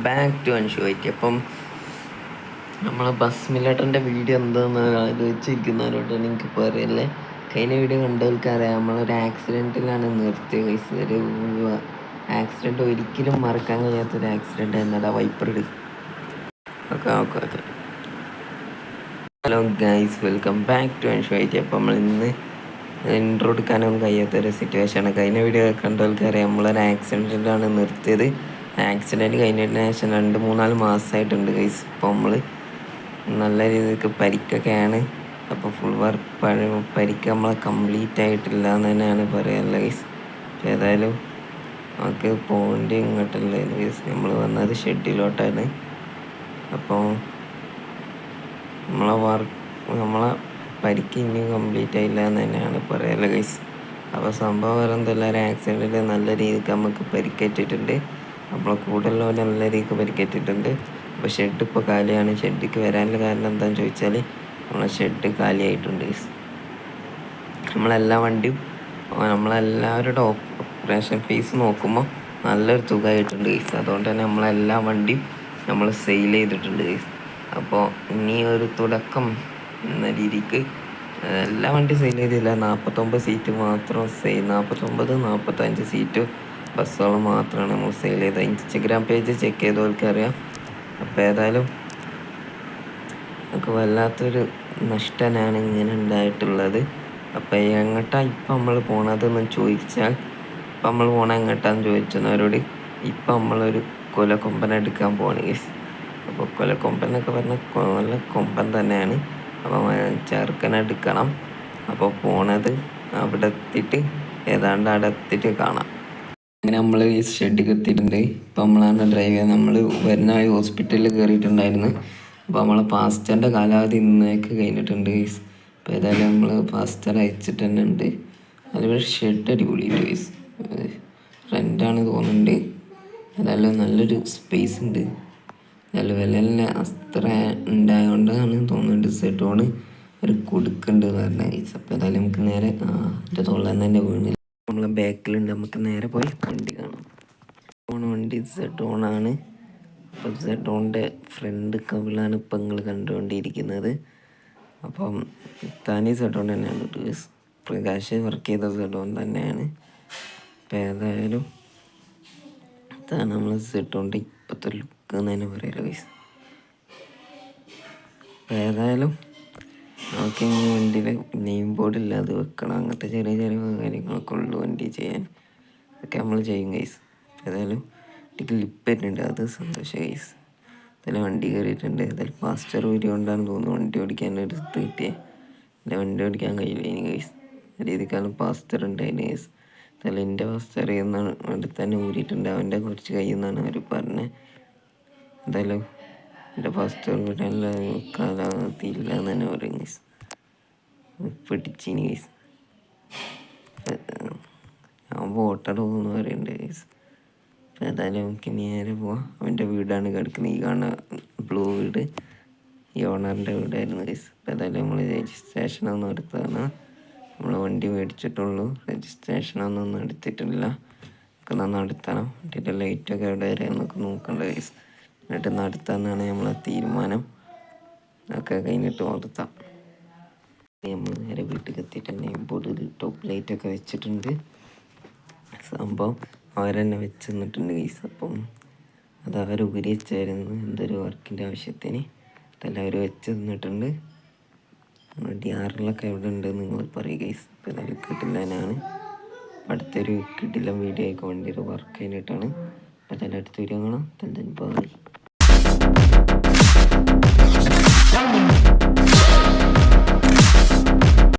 Back to അൻഷുവായിട്ട്. അപ്പം നമ്മളെ ബസ് മില്ലേട്ടൻ്റെ വീഡിയോ എന്താണെന്ന് ആലോചിച്ചിരിക്കുന്നവരോട് എനിക്ക് പറയല്ലേ. കഴിഞ്ഞ വീഡിയോ കണ്ടവർക്കറിയാം, നമ്മളൊരു ആക്സിഡൻറ്റിലാണ് നിർത്തിയ കേസ്. ഒരു ആക്സിഡൻറ്റ് ഒരിക്കലും മറക്കാൻ കഴിയാത്തൊരു ആക്സിഡൻ്റ് ആയിരുന്നടാ വൈപ്പറുടെ. Okay. Hello guys, welcome back to അൻഷുവായിട്ട്. അപ്പം നമ്മൾ ഇന്ന് ഇൻട്രോ എടുക്കാനൊന്നും കഴിയാത്തൊരു സിറ്റുവേഷനാണ്. കഴിഞ്ഞ വീഡിയോ കണ്ടവർക്കറിയാം, നമ്മളൊരു ആക്സിഡൻറ്റിലാണ് നിർത്തിയത്. ആക്സിഡൻറ്റ് കഴിഞ്ഞതിന് ശേഷം 2-3 മാസമായിട്ടുണ്ട് ഗൈസ്. ഇപ്പോൾ നമ്മൾ നല്ല രീതിക്ക് പരിക്കൊക്കെയാണ്. അപ്പോൾ ഫുൾ പരിക്ക് നമ്മൾ കംപ്ലീറ്റ് ആയിട്ടില്ല എന്ന് തന്നെയാണ് പറയാനുള്ളത് ഗൈസ്. ഏതായാലും നമുക്ക് പോകേണ്ടി ഇങ്ങോട്ടല്ല ഗൈസ്. നമ്മൾ വന്നത് ഷെഡിലോട്ടാണ്. അപ്പോൾ നമ്മളെ പരിക്ക് ഇനിയും കംപ്ലീറ്റ് ആയില്ല എന്ന് തന്നെയാണ് പറയാനുള്ളത് ഗൈസ്. അപ്പോൾ സംഭവം വേറെ എന്തല്ല, ഒരു ആക്സിഡൻറ്റിൽ നല്ല രീതിക്ക് നമുക്ക് പരിക്കേറ്റിട്ടുണ്ട്. നമ്മളെ കൂടുതലുള്ള നല്ല രീതിക്ക് പരിക്കേറ്റിട്ടുണ്ട്. അപ്പോൾ ഷെഡ് ഇപ്പോൾ കാലിയാണ്. ഷെഡിക്ക് വരാനുള്ള കാരണം എന്താണെന്ന് ചോദിച്ചാൽ, നമ്മളെ ഷെഡ് കാലിയായിട്ടുണ്ട് ഗൈസ്. നമ്മളെല്ലാവരുടെ ഓപ്പറേഷൻ ഫീസ് നോക്കുമ്പോൾ നല്ലൊരു തുകയായിട്ടുണ്ട് ഗൈസ്. അതുകൊണ്ട് തന്നെ നമ്മളെല്ലാ വണ്ടിയും നമ്മൾ സെയിൽ ചെയ്തിട്ടുണ്ട് ഗൈസ്. അപ്പോൾ ഇനി ഒരു തുടക്കം എന്ന രീതിക്ക് എല്ലാ വണ്ടി സെയിൽ ചെയ്തില്ല. 49 സീറ്റ് മാത്രം 49-45 സീറ്റ് ബസ്സുകൾ മാത്രമാണ് നമ്മൾ സെയിൽ ചെയ്തത്. ഇൻസ്റ്റഗ്രാം പേജ് ചെക്ക് ചെയ്തവർക്കറിയാം. അപ്പോൾ ഏതായാലും നമുക്ക് വല്ലാത്തൊരു നഷ്ടമാണ് ഇങ്ങനെ ഉണ്ടായിട്ടുള്ളത്. അപ്പോൾ എങ്ങോട്ടാണ് ഇപ്പം നമ്മൾ പോണതെന്ന് ചോദിച്ചാൽ, ഇപ്പം നമ്മൾ എങ്ങോട്ടാന്ന് ചോദിച്ചവരോട് ഇപ്പം നമ്മളൊരു കൊലക്കൊമ്പൻ എടുക്കാൻ പോവാണ് ഗൈസ്. അപ്പോൾ കൊലക്കൊമ്പൻ എന്നൊക്കെ പറഞ്ഞാൽ നല്ല കൊമ്പൻ തന്നെയാണ്. അപ്പോൾ ചെറുക്കനെടുക്കണം. അപ്പോൾ പോണത് അവിടെ എത്തിയിട്ട് ഏതാണ്ട് അവിടെ എത്തിയിട്ട് കാണാം. അങ്ങനെ നമ്മൾ ഈ ഷെഡിൽ എത്തിയിട്ടുണ്ട്. ഇപ്പം നമ്മളാണ് ഡ്രൈവ് ചെയ്യുന്നത്. നമ്മൾ വരുന്ന ഹോസ്പിറ്റലിൽ കയറിയിട്ടുണ്ടായിരുന്നു. അപ്പോൾ നമ്മളെ പാസ്റ്ററിൻ്റെ കാലാവധി ഇന്നേക്ക് കഴിഞ്ഞിട്ടുണ്ട് ഗൈസ്. അപ്പോൾ ഏതായാലും നമ്മൾ പാസ്റ്റർ അയച്ചിട്ട് തന്നെ ഉണ്ട്. അതുപോലെ ഷെഡ് അടിപൊളിയിട്ട് ഗൈസ്. റെൻ്റാണ് തോന്നുന്നുണ്ട്. ഏതായാലും നല്ലൊരു സ്പേസ് ഉണ്ട്. ഏതായാലും വില അത്ര ഉണ്ടായതുകൊണ്ടാണ് തോന്നുന്നുണ്ട് സെഡോണ് ഒരു കൊടുക്കുന്നുണ്ട് പറഞ്ഞ ഗൈസ്. അപ്പോൾ ഏതായാലും നമുക്ക് നേരെ എൻ്റെ തൊള്ളാൻ തന്നെ വീണില്ല. നമ്മളെ ബാക്കിലുണ്ട്. നമുക്ക് നേരെ പോയി വണ്ടി കാണാം. വണ്ടി സെഡോണാണ്. അപ്പോൾ സെഡോണിൻ്റെ ഫ്രണ്ട് കവിളാണ് ഇപ്പം നിങ്ങൾ കണ്ടുകൊണ്ടിരിക്കുന്നത്. അപ്പം താനി സെഡോൺ തന്നെയാണ് ഗൈസ്. പ്രകാശ് വർക്ക് ചെയ്ത സെഡോൺ തന്നെയാണ്. അപ്പോൾ ഏതായാലും ഇതാണ് നമ്മൾ സെഡോണിൻ്റെ ഇപ്പോഴത്തെ ലുക്ക് എന്ന് തന്നെ പറയുമല്ലോ ഗൈസ്. അപ്പോൾ ഏതായാലും നമുക്ക് ഇനി വണ്ടിയിൽ നെയിം ബോർഡ് ഇല്ലാതെ വെക്കണം. അങ്ങനത്തെ ചെറിയ കാര്യങ്ങളൊക്കെ ഉള്ളു വണ്ടി ചെയ്യാൻ. അതൊക്കെ നമ്മൾ ചെയ്യും ഗൈസ്. ഏതായാലും ക്ലിപ്പ് വരുന്നുണ്ട്, അത് സന്തോഷം ഗൈസ്. ഏതായാലും വണ്ടി കയറിയിട്ടുണ്ട്. ഏതായാലും പാസ്റ്റർ ഊരി കൊണ്ടാണ് തോന്നുന്നു വണ്ടി ഓടിക്കാൻ എടുത്ത് കിട്ടിയത്. എൻ്റെ വണ്ടി ഓടിക്കാൻ കഴിയില്ല ഇനി ഗൈസ്. രീതിക്കാലം പാസ്റ്റർ ഉണ്ടായിരുന്നു ഗൈസ്. ഏതായാലും എൻ്റെ പാസ്റ്റർ എന്നാണ് അടുത്ത് തന്നെ ഊരിയിട്ടുണ്ട്. അവൻ്റെ കുറച്ച് കഴിയുമെന്നാണ് അവർ പറഞ്ഞത്. എന്തായാലും എൻ്റെ പാസ്റ്റർ വിടാനുള്ള കാലാവധിയില്ല എന്ന് തന്നെ പറയും ഗൈസ്. പിടിച്ചിനി ഗൈസ്. ഞാൻ വോട്ടറോന്ന് പറയുന്നുണ്ട് ഗൈസ്. ഏതായാലും നമുക്ക് നേരെ പോവാം. അവൻ്റെ വീടാണ് കിടക്കുന്നത്. ഈ കാണുന്ന ബ്ലൂ വീട് ഈ ഓണറിൻ്റെ വീടായിരുന്നു ഗൈസ്. അപ്പോൾ ഏതായാലും നമ്മൾ രജിസ്ട്രേഷനൊന്നും എടുത്തതാണ്. നമ്മൾ വണ്ടി മേടിച്ചിട്ടുള്ളൂ. രജിസ്ട്രേഷനൊന്നും എടുത്തിട്ടില്ല. നമുക്ക് നടത്തണം. വണ്ടിയുടെ ലൈറ്റൊക്കെ എവിടെ വരെ നമുക്ക് നോക്കണ്ട ഗൈസ്. എന്നിട്ട് നടത്താമെന്നാണ് നമ്മളെ തീരുമാനം. ഒക്കെ കഴിഞ്ഞിട്ട് നടത്താം. നമ്മൾ നേരെ വീട്ടിൽ എത്തിയിട്ട് നെയിം ബോർഡിൽ ടോപ്പ് ലൈറ്റൊക്കെ വെച്ചിട്ടുണ്ട്. സംഭവം അവരെന്നെ വെച്ച് തന്നിട്ടുണ്ട് ഗൈസ്. അപ്പം അത് അവർ ഉപരി വെച്ചായിരുന്നു എന്തൊരു വർക്കിൻ്റെ ആവശ്യത്തിന്. അതെല്ലാം അവർ വെച്ച് തന്നിട്ടുണ്ട്. DRLൊക്കെ എവിടെ ഉണ്ട് നിങ്ങൾ പറയും ഗൈസ്. അപ്പോൾ ഏതായാലും കിട്ടില്ലാനാണ്. അടുത്തൊരു കിട്ടില്ല വീഡിയോ ആയിക്കോ വണ്ടിയുടെ വർക്ക് കഴിഞ്ഞിട്ടാണ്. അപ്പോൾ ഏതായാലും അടുത്ത വീഡിയോ കാണാം. ബൈ.